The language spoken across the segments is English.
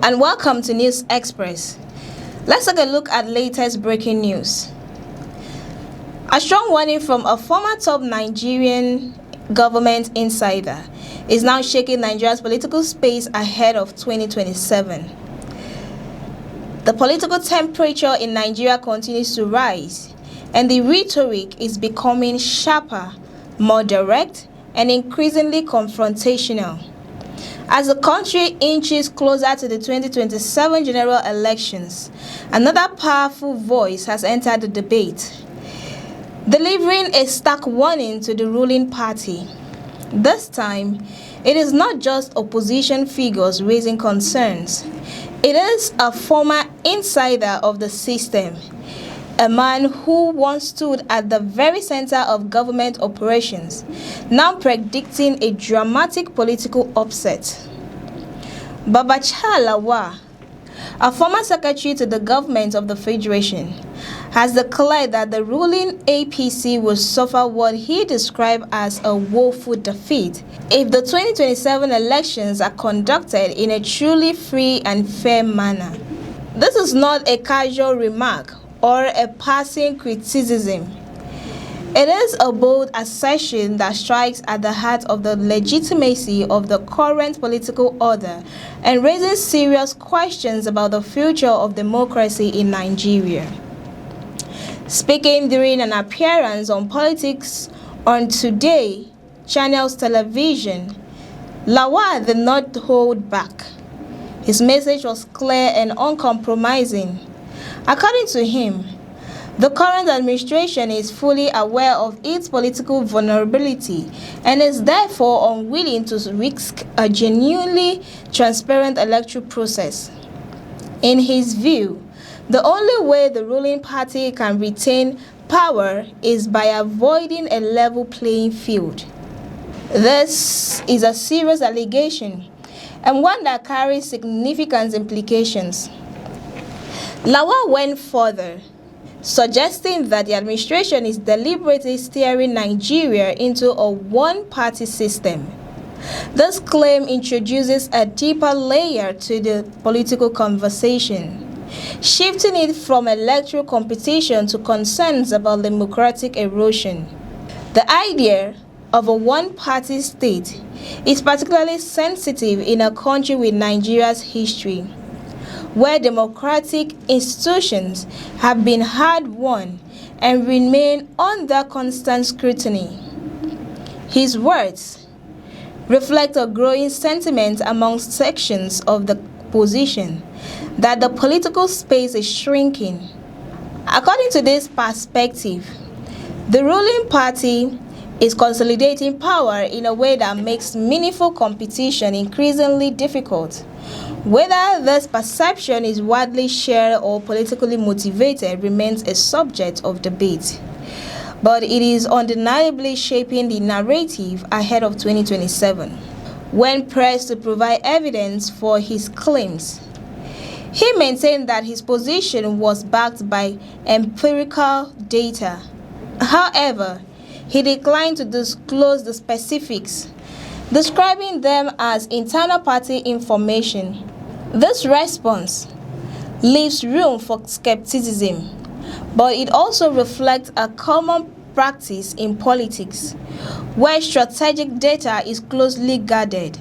and welcome to News Express. Let's take a look at latest breaking news. A strong warning from a former top Nigerian government insider is now shaking Nigeria's political space ahead of 2027. The political temperature in Nigeria continues to rise, and the rhetoric is becoming sharper, more direct, and increasingly confrontational. As the country inches closer to the 2027 general elections, another powerful voice has entered the debate, delivering a stark warning to the ruling party. This time, it is not just opposition figures raising concerns. It is a former insider of the system, a man who once stood at the very center of government operations, now predicting a dramatic political upset. Babachir Lawal, a former secretary to the government of the Federation, has declared that the ruling APC will suffer what he described as a woeful defeat if the 2027 elections are conducted in a truly free and fair manner. This is not a casual remark or a passing criticism. It is a bold assertion that strikes at the heart of the legitimacy of the current political order and raises serious questions about the future of democracy in Nigeria. Speaking during an appearance on Politics on Today Channel's television, Lawal did not hold back. His message was clear and uncompromising. According to him, the current administration is fully aware of its political vulnerability and is therefore unwilling to risk a genuinely transparent electoral process. In his view, the only way the ruling party can retain power is by avoiding a level playing field. This is a serious allegation and one that carries significant implications. Lawal went further, suggesting that the administration is deliberately steering Nigeria into a one-party system. This claim introduces a deeper layer to the political conversation, shifting it from electoral competition to concerns about democratic erosion. The idea of a one-party state is particularly sensitive in a country with Nigeria's history, where democratic institutions have been hard-won and remain under constant scrutiny. His words reflect a growing sentiment amongst sections of the opposition that the political space is shrinking. According to this perspective, the ruling party is consolidating power in a way that makes meaningful competition increasingly difficult. Whether this perception is widely shared or politically motivated remains a subject of debate, but it is undeniably shaping the narrative ahead of 2027. When pressed to provide evidence for his claims, he maintained that his position was backed by empirical data. However, he declined to disclose the specifics, describing them as internal party information. This response leaves room for skepticism, but it also reflects a common practice in politics, where strategic data is closely guarded.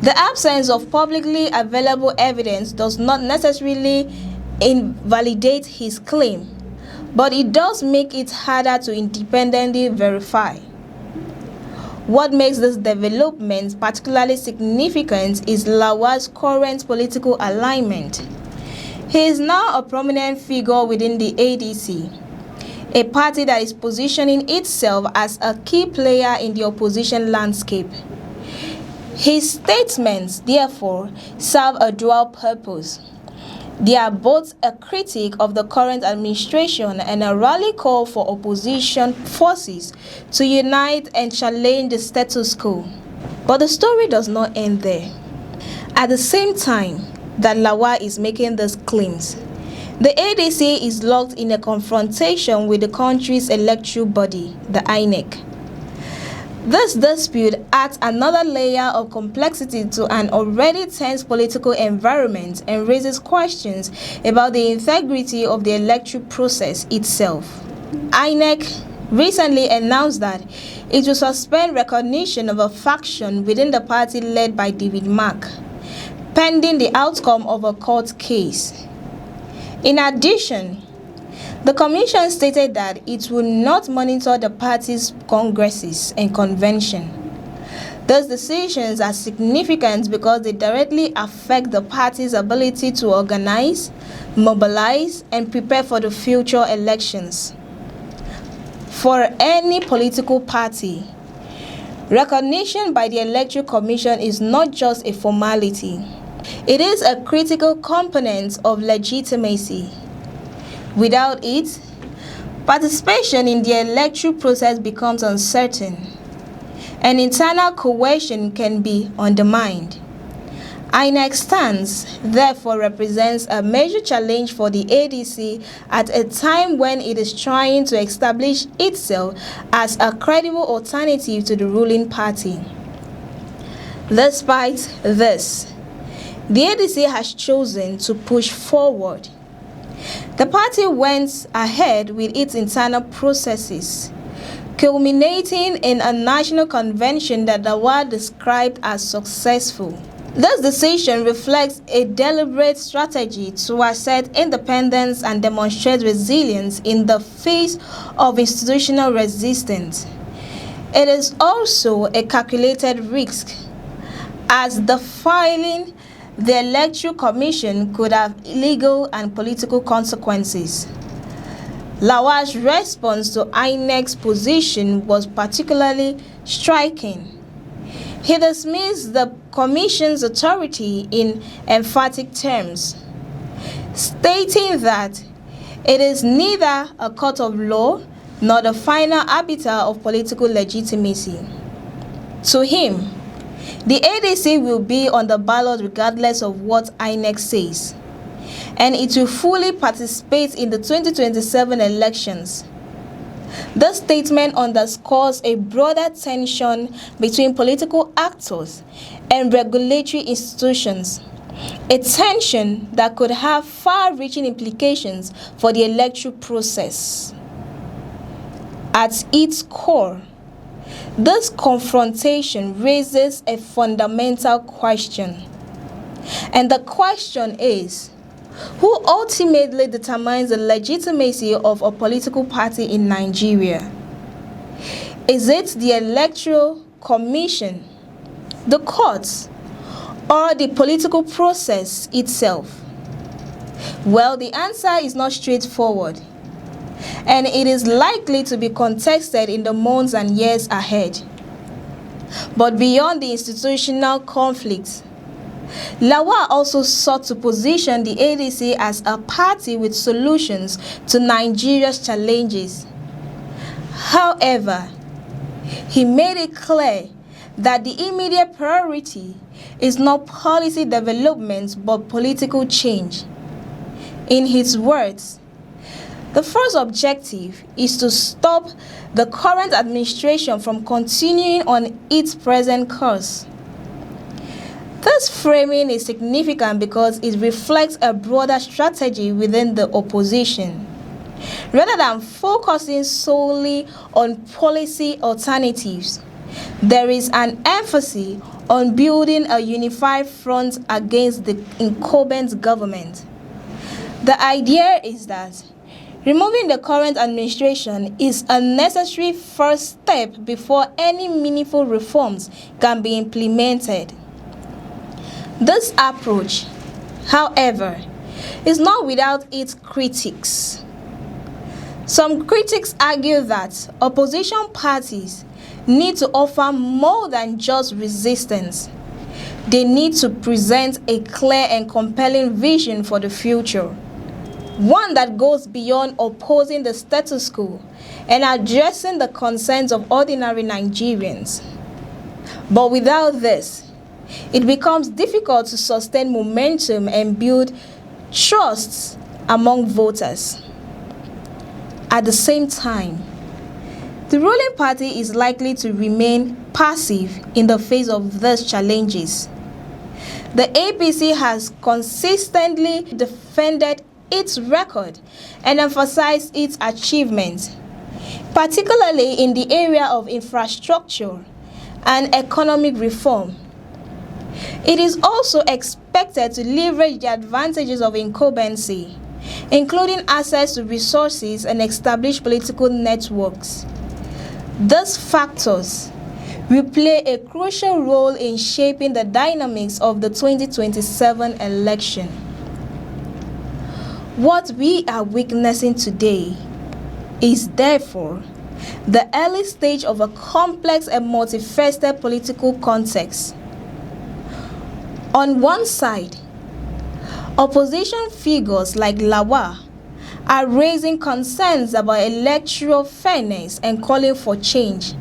The absence of publicly available evidence does not necessarily invalidate his claim, but it does make it harder to independently verify. What makes this development particularly significant is Lawal's current political alignment. He is now a prominent figure within the ADC, a party that is positioning itself as a key player in the opposition landscape. His statements, therefore, serve a dual purpose. They are both a critique of the current administration and a rally call for opposition forces to unite and challenge the status quo. But the story does not end there. At the same time that Lawal is making these claims, the ADC is locked in a confrontation with the country's electoral body, the INEC. This dispute adds another layer of complexity to an already tense political environment and raises questions about the integrity of the electoral process itself. INEC recently announced that it will suspend recognition of a faction within the party led by David Mark, pending the outcome of a court case. In addition, the Commission stated that it will not monitor the party's congresses and convention. Those decisions are significant because they directly affect the party's ability to organize, mobilize, and prepare for the future elections. For any political party, recognition by the Electoral Commission is not just a formality. It is a critical component of legitimacy. Without it, participation in the electoral process becomes uncertain, and internal cohesion can be undermined. INEC's stance, therefore, represents a major challenge for the ADC at a time when it is trying to establish itself as a credible alternative to the ruling party. Despite this, the ADC has chosen to push forward. The party went ahead with its internal processes, culminating in a national convention that Lawal described as successful. This decision reflects a deliberate strategy to assert independence and demonstrate resilience in the face of institutional resistance. It is also a calculated risk, as the filing the Electoral Commission could have legal and political consequences. Lawal's response to INEC's position was particularly striking. He dismissed the Commission's authority in emphatic terms, stating that it is neither a court of law nor the final arbiter of political legitimacy. To him, the ADC will be on the ballot regardless of what INEC says, and it will fully participate in the 2027 elections. This statement underscores a broader tension between political actors and regulatory institutions, a tension that could have far-reaching implications for the electoral process. At its core, this confrontation raises a fundamental question, and the question is, who ultimately determines the legitimacy of a political party in Nigeria? Is it the Electoral Commission, the courts, or the political process itself? Well, the answer is not straightforward, and it is likely to be contested in the months and years ahead. But beyond the institutional conflicts, Lawal also sought to position the ADC as a party with solutions to Nigeria's challenges. However, he made it clear that the immediate priority is not policy development but political change. In his words, the first objective is to stop the current administration from continuing on its present course. This framing is significant because it reflects a broader strategy within the opposition. Rather than focusing solely on policy alternatives, there is an emphasis on building a unified front against the incumbent government. The idea is that removing the current administration is a necessary first step before any meaningful reforms can be implemented. This approach, however, is not without its critics. Some critics argue that opposition parties need to offer more than just resistance. They need to present a clear and compelling vision for the future, one that goes beyond opposing the status quo and addressing the concerns of ordinary Nigerians. But without this, it becomes difficult to sustain momentum and build trust among voters. At the same time, The ruling party is likely to remain passive in the face of these challenges. The APC has consistently defended its record and emphasized its achievements, particularly in the area of infrastructure and economic reform. It is also expected to leverage the advantages of incumbency, including access to resources and established political networks. These factors will play a crucial role in shaping the dynamics of the 2027 election. What we are witnessing today is therefore the early stage of a complex and multifaceted political context. On one side, opposition figures like Lawal are raising concerns about electoral fairness and calling for change.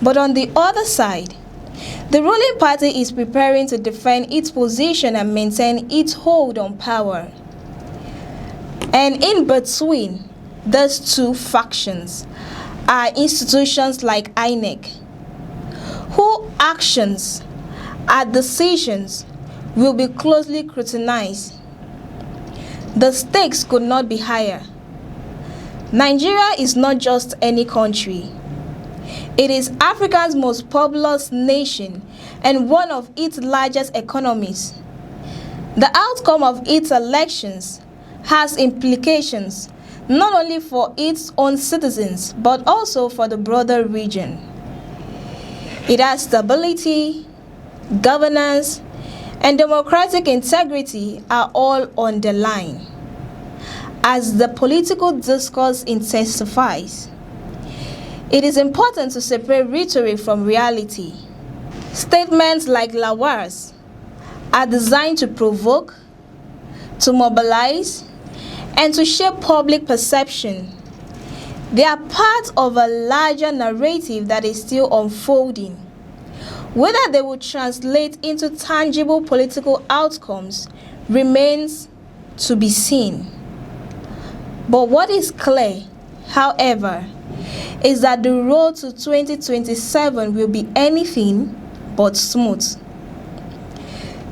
But on the other side, the ruling party is preparing to defend its position and maintain its hold on power. And in between these two factions are institutions like INEC, whose actions and decisions will be closely scrutinized. The stakes could not be higher. Nigeria is not just any country. It is Africa's most populous nation and one of its largest economies. The outcome of its elections has implications not only for its own citizens but also for the broader region. It has stability, governance, and democratic integrity are all on the line. As the political discourse intensifies, it is important to separate rhetoric from reality. Statements like Lawal's are designed to provoke, to mobilize, and to shape public perception. They are part of a larger narrative that is still unfolding. Whether they will translate into tangible political outcomes remains to be seen. But what is clear, however, is that the road to 2027 will be anything but smooth.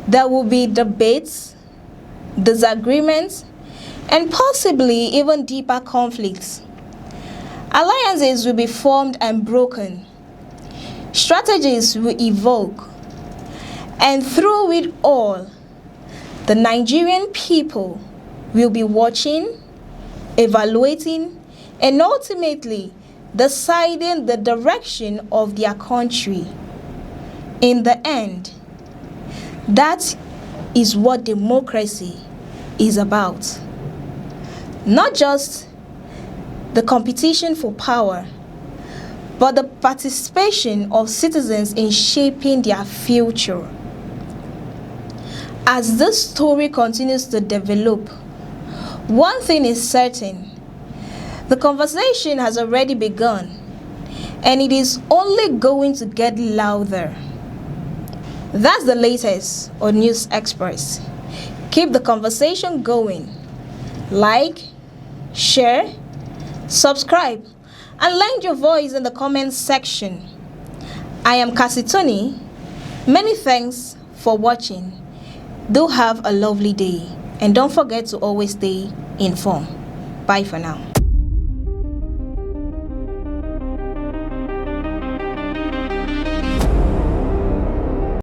There will be debates, disagreements, and possibly even deeper conflicts. Alliances will be formed and broken. Strategies will evolve. And through it all, the Nigerian people will be watching, evaluating, and ultimately deciding the direction of their country. In the end, that is what democracy is about. Not just the competition for power, but the participation of citizens in shaping their future. As this story continues to develop, one thing is certain: the conversation has already begun, and it is only going to get louder. That's the latest on News Express. Keep the conversation going. Like, share, subscribe, and lend your voice in the comments section. I am Kasitoni. Many thanks for watching. Do have a lovely day, and don't forget to always stay informed. Bye for now.